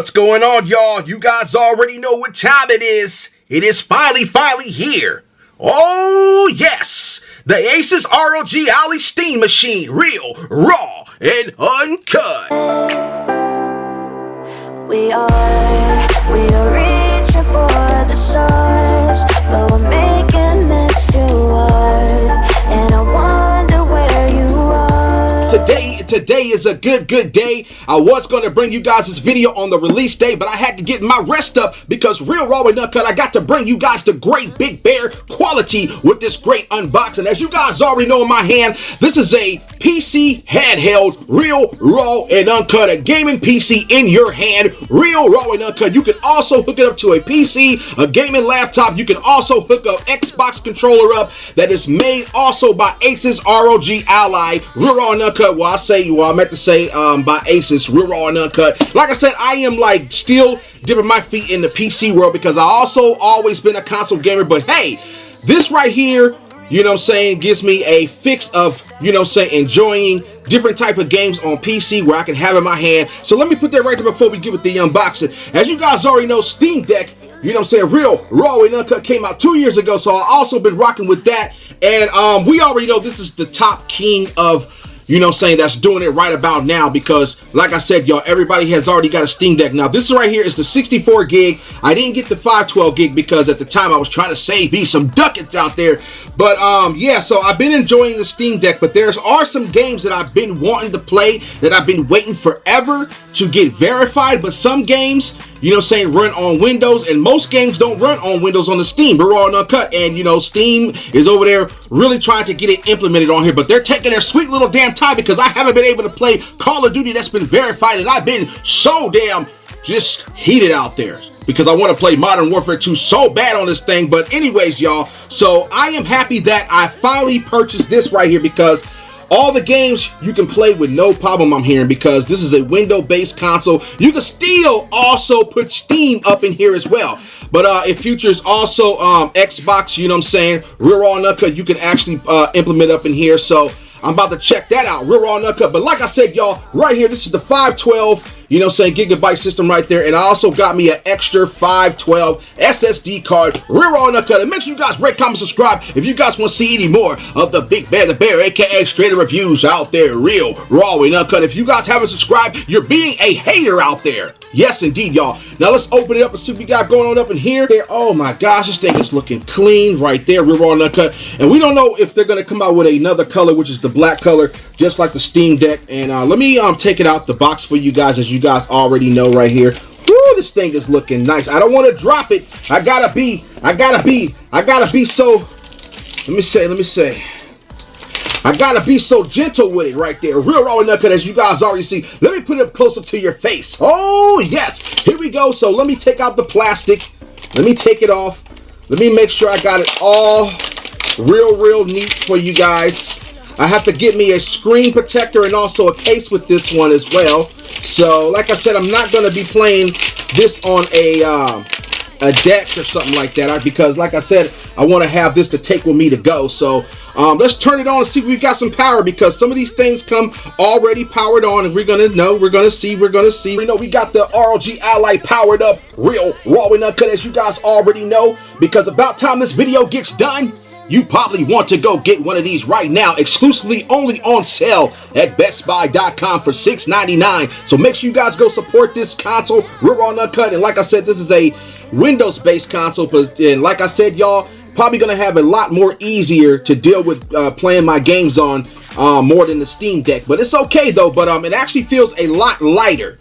What's going on, y'all? You guys already know what time it is. It is finally here. Oh, yes. The Asus ROG Ally Steam Machine. Real, raw, and uncut. We are reaching for the stars, but we're making this too hard, and I wonder where you are. Today is a good day. I was going to bring you guys this video on the release day, but I had to get my rest up because Real Raw and Uncut, I got to bring you guys the great Big Bear quality with this great unboxing. As you guys already know in my hand, this is a PC handheld, Real Raw and Uncut, a gaming PC in your hand, Real Raw and Uncut. You can also hook it up to a PC, a gaming laptop. You can also hook up Xbox controller up that is made also by Asus ROG Ally, Real Raw and Uncut. I meant to say by Asus, Real Raw and Uncut. Like I said, I am like still dipping my feet in the PC world because I also always been a console gamer. But hey, this right here, you know what I'm saying, gives me a fix of, you know what I'm saying, enjoying different type of games on PC where I can have in my hand. So let me put that right there before we get with the unboxing. As you guys already know, Steam Deck, you know what I'm saying, Real Raw and Uncut came out 2 years ago. So I also been rocking with that. And we already know this is the top king of, you know what I'm saying, that's doing it right about now because, like I said, y'all, everybody has already got a Steam Deck. Now, this right here is the 64 gig. I didn't get the 512 gig because at the time I was trying to save me some ducats out there. But, yeah, so I've been enjoying the Steam Deck, but there are some games that I've been wanting to play that I've been waiting forever to get verified. But some games, you know what I'm saying, run on Windows, and most games don't run on Windows on the Steam. We're all uncut, and, you know, Steam is over there really trying to get it implemented on here, but they're taking their sweet little damn time because I haven't been able to play Call of Duty that's been verified, and I've been so damn just heated out there because I want to play Modern Warfare 2 so bad on this thing. But anyways, y'all, so I am happy that I finally purchased this right here because all the games you can play with no problem, I'm hearing, because this is a Windows-based console. You can still also put Steam up in here as well. But it features also Xbox, you know what I'm saying, Real Raw and Uncut, you can actually implement up in here. So I'm about to check that out, Real Raw and Uncut. But like I said, y'all, right here, this is the 512, you know what I'm saying, gigabyte system right there. And I also got me an extra 512 SSD card, Real Raw and Uncut. And make sure you guys rate, comment, subscribe if you guys want to see any more of the Big Bear, the Bear, aka Straight Reviews out there, Real Raw and Uncut. If you guys haven't subscribed, you're being a hater out there. Yes, indeed, y'all. Now let's open it up and see what we got going on up in here. Oh my gosh, this thing is looking clean right there, Real Raw and Uncut. And we don't know if they're going to come out with another color, which is the black color, just like the Steam Deck. And let me take it out the box for you guys, as you guys already know right here. Woo, this thing is looking nice. I don't want to drop it. I gotta be so, let me say. I gotta be so gentle with it right there. Real Raw and Uncut, as you guys already see. Let me put it up closer to your face. Oh, yes. Here we go. So let me take out the plastic. Let me take it off. Let me make sure I got it all real neat for you guys. I have to get me a screen protector and also a case with this one as well. So, like I said, I'm not going to be playing this on a deck or something like that because, like I said, I want to have this to take with me to go. So let's turn it on and see if we've got some power because some of these things come already powered on, and we're gonna see. We know we got the ROG Ally powered up, Real Raw and Uncut, as you guys already know, because about time this video gets done, you probably want to go get one of these right now, exclusively only on sale at BestBuy.com for $6.99. So make sure you guys go support this console, Real Raw and Uncut. And like I said, this is a Windows-based console, and like I said, y'all, probably gonna have a lot more easier to deal with playing my games on more than the Steam Deck. But it's okay though. But it actually feels a lot lighter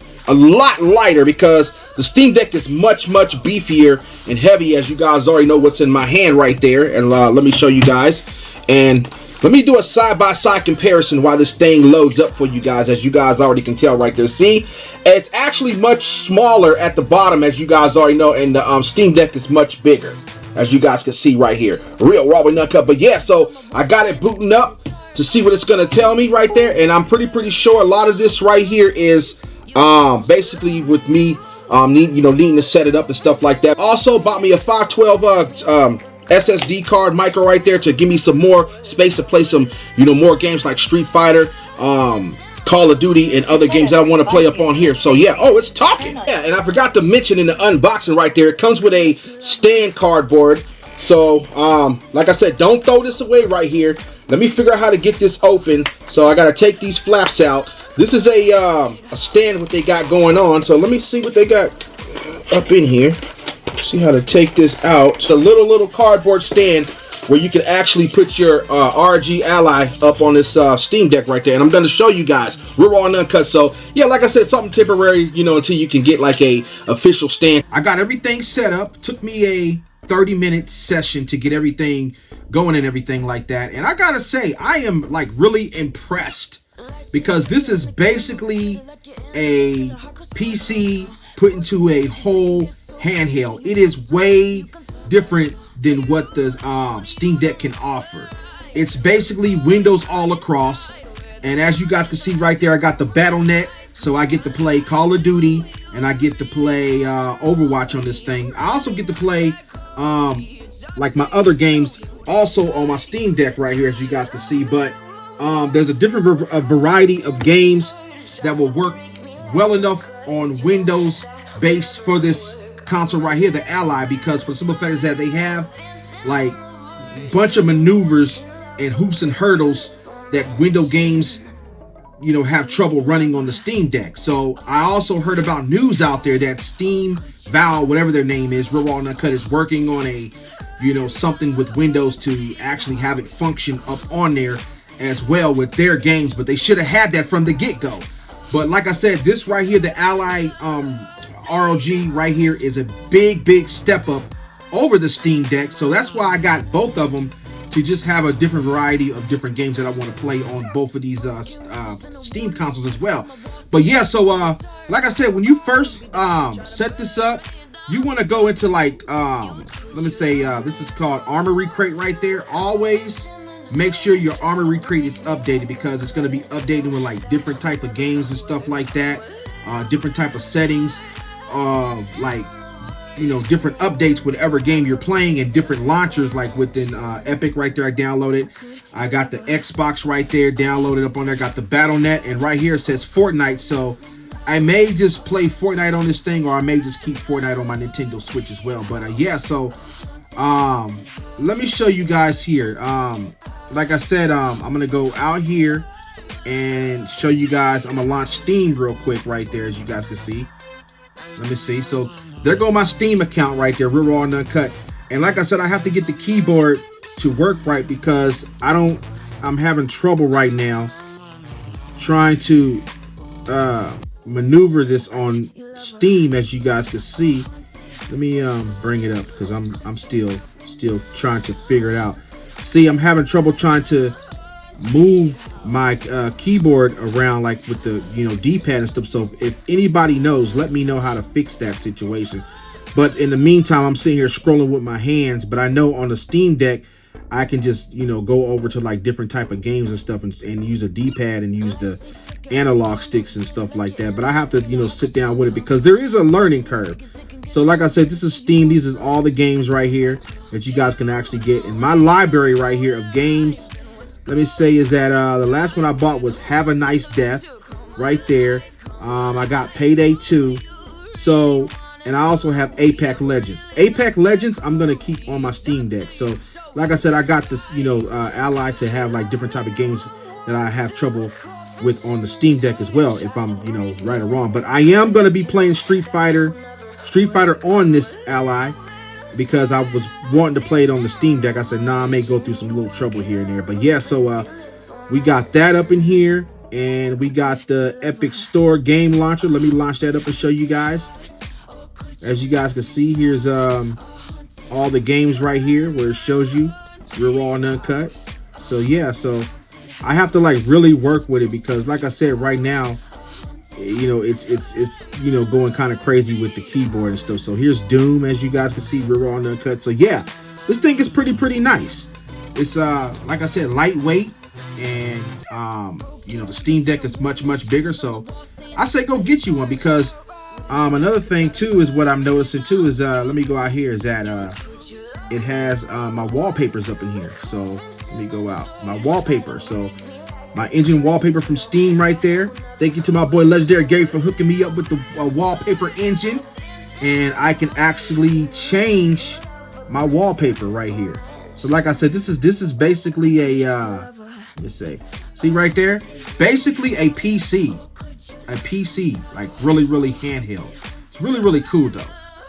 because the Steam Deck is much beefier and heavy, as you guys already know what's in my hand right there. And let me show you guys, and let me do a side-by-side comparison while this thing loads up for you guys, as you guys already can tell right there. See, it's actually much smaller at the bottom, as you guys already know, and the Steam Deck is much bigger, as you guys can see right here. Real Raw and Uncut. But yeah, so I got it booting up to see what it's going to tell me right there, and I'm pretty sure a lot of this right here is basically with me needing to set it up and stuff like that. Also bought me a 512 SSD card micro right there to give me some more space to play some more games like Street Fighter, Call of Duty and other games I want to play up on here. So yeah, oh, it's talking. Yeah, and I forgot to mention in the unboxing right there, it comes with a stand cardboard. So like I said, don't throw this away right here. Let me figure out how to get this open. So I gotta take these flaps out. This is a stand what they got going on. So let me see what they got up in here. See how to take this out. It's a little cardboard stand where you can actually put your RG Ally up on this Steam Deck right there. And I'm going to show you guys. We're raw and uncut. So, yeah, like I said, something temporary, you know, until you can get like a official stand. I got everything set up. Took me a 30-minute session to get everything going and everything like that. And I got to say, I am like really impressed because this is basically a PC put into a whole handheld. It is way different than what the Steam Deck can offer. It's basically Windows all across, and as you guys can see right there, I got the Battle.net, so I get to play Call of Duty and I get to play Overwatch on this thing. I also get to play like my other games also on my Steam Deck right here, as you guys can see. But there's a different variety of games that will work well enough on Windows base for this console right here, the Ally, because for simple fact is that they have like a bunch of maneuvers and hoops and hurdles that window games, you know, have trouble running on the Steam Deck. So I also heard about news out there that Steam, Valve, whatever their name is, Raw and Uncut, is working on a, you know, something with Windows to actually have it function up on there as well with their games. But they should have had that from the get-go. But like I said, this right here, the Ally ROG right here, is a big step up over the Steam Deck. So that's why I got both of them, to just have a different variety of different games that I want to play on both of these Steam consoles as well. But yeah, so like I said, when you first set this up, you want to go into like let me say this is called Armory Crate right there. Always make sure your Armory Crate is updated, because it's going to be updated with like different type of games and stuff like that, different type of settings, like, you know, different updates whatever game you're playing, and different launchers like within Epic right there. I downloaded. I got the Xbox right there downloaded up on there. Got the Battle.net, and right here it says Fortnite. So I may just play Fortnite on this thing, or I may just keep Fortnite on my Nintendo Switch as well. But yeah, so let me show you guys here. Like I said, I'm gonna go out here and show you guys. I'm gonna launch Steam real quick right there, as you guys can see. Let me see. So there go my Steam account right there, Real Raw and Uncut. And like I said, I have to get the keyboard to work right, because I'm having trouble right now trying to maneuver this on Steam, as you guys can see. Let me bring it up, because I'm still trying to figure it out. See, I'm having trouble trying to move my keyboard around, like with the, you know, D-pad and stuff. So if anybody knows, let me know how to fix that situation. But in the meantime, I'm sitting here scrolling with my hands. But I know on the Steam Deck, I can just, you know, go over to like different type of games and stuff, and use a D-pad and use the analog sticks and stuff like that. But I have to, you know, sit down with it, because there is a learning curve. So like I said, this is Steam. These are all the games right here that you guys can actually get in my library right here of games. Let me say is that the last one I bought was Have a Nice Death right there. I got Payday 2. So, and I also have Apex Legends. Apex Legends I'm gonna keep on my Steam Deck. So like I said, I got this, you know, Ally to have like different type of games that I have trouble with on the Steam Deck as well, if I'm, you know, right or wrong. But I am gonna be playing Street Fighter on this Ally, because I was wanting to play it on the Steam Deck. I said, nah, I may go through some little trouble here and there. But yeah, so we got that up in here, and we got the Epic Store game launcher. Let me launch that up and show you guys. As you guys can see, here's all the games right here where it shows you Real Raw and Uncut. So yeah, so I have to like really work with it, because like I said, right now, you know, it's you know, going kind of crazy with the keyboard and stuff. So here's Doom, as you guys can see, Real Raw and Uncut. So yeah, this thing is pretty nice. It's like I said, lightweight, and you know, the Steam Deck is much bigger. So I say go get you one, because another thing too is what I'm noticing too is let me go out here, is that it has my wallpapers up in here. So let me go out, my wallpaper. So My engine wallpaper from Steam right there. Thank you to my boy Legendary Gary for hooking me up with the wallpaper engine. And I can actually change my wallpaper right here. So like I said, this is basically a let's see right there, basically a PC, like really handheld. It's really cool though.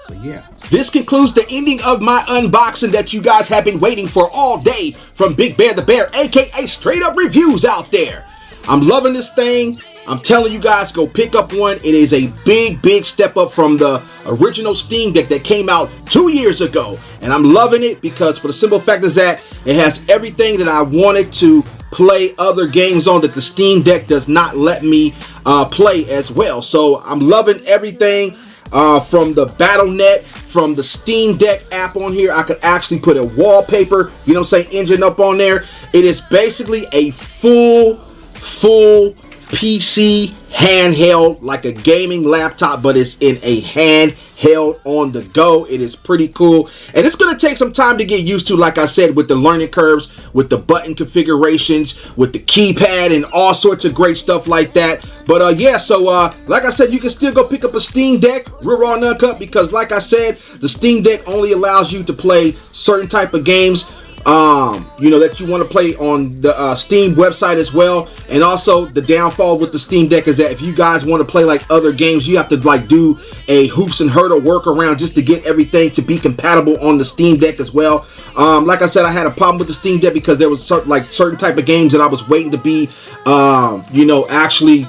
So yeah, this concludes the ending of my unboxing that you guys have been waiting for all day from Big Bear the Bear, aka Straight Up Reviews out there. I'm loving this thing. I'm telling you guys, go pick up one. It is a big step up from the original Steam Deck that came out 2 years ago. And I'm loving it because for the simple fact is that it has everything that I wanted to play other games on that the Steam Deck does not let me play as well. So I'm loving everything from the Battle.net, from the Steam Deck app on here. I could actually put a wallpaper, you know what I'm saying, engine up on there. It is basically a full PC handheld, like a gaming laptop, but it's in a handheld on the go. It is pretty cool, and it's going to take some time to get used to, like I said, with the learning curves, with the button configurations, with the keypad, and all sorts of great stuff like that. But yeah, so like I said, you can still go pick up a Steam Deck, Real Raw and Uncut, because like I said, the Steam Deck only allows you to play certain type of games you know, that you want to play on the Steam website as well. And also the downfall with the Steam Deck is that if you guys want to play like other games, you have to like do a hoops and hurdle workaround just to get everything to be compatible on the Steam Deck as well. Like I said, I had a problem with the Steam Deck because there was certain type of games that I was waiting to be you know, actually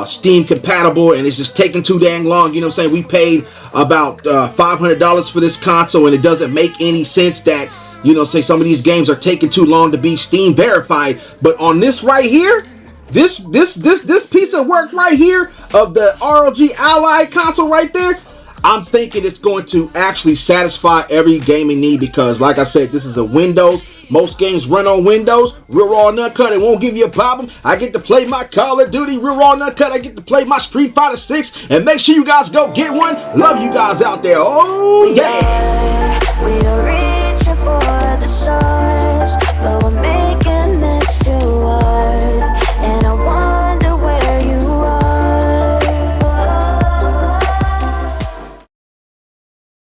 Steam compatible, and it's just taking too dang long. You know what I'm saying? We paid about $500 for this console, and it doesn't make any sense that, you know, say some of these games are taking too long to be Steam verified. But on this right here, this piece of work right here of the ROG Ally console right there, I'm thinking it's going to actually satisfy every gaming need, because like I said, this is a Windows. Most games run on Windows. Real Raw and Uncut, it won't give you a problem. I get to play my Call of Duty. Real Raw and Uncut, I get to play my Street Fighter 6. And make sure you guys go get one. Love you guys out there. Oh yeah. We are reaching for the stars.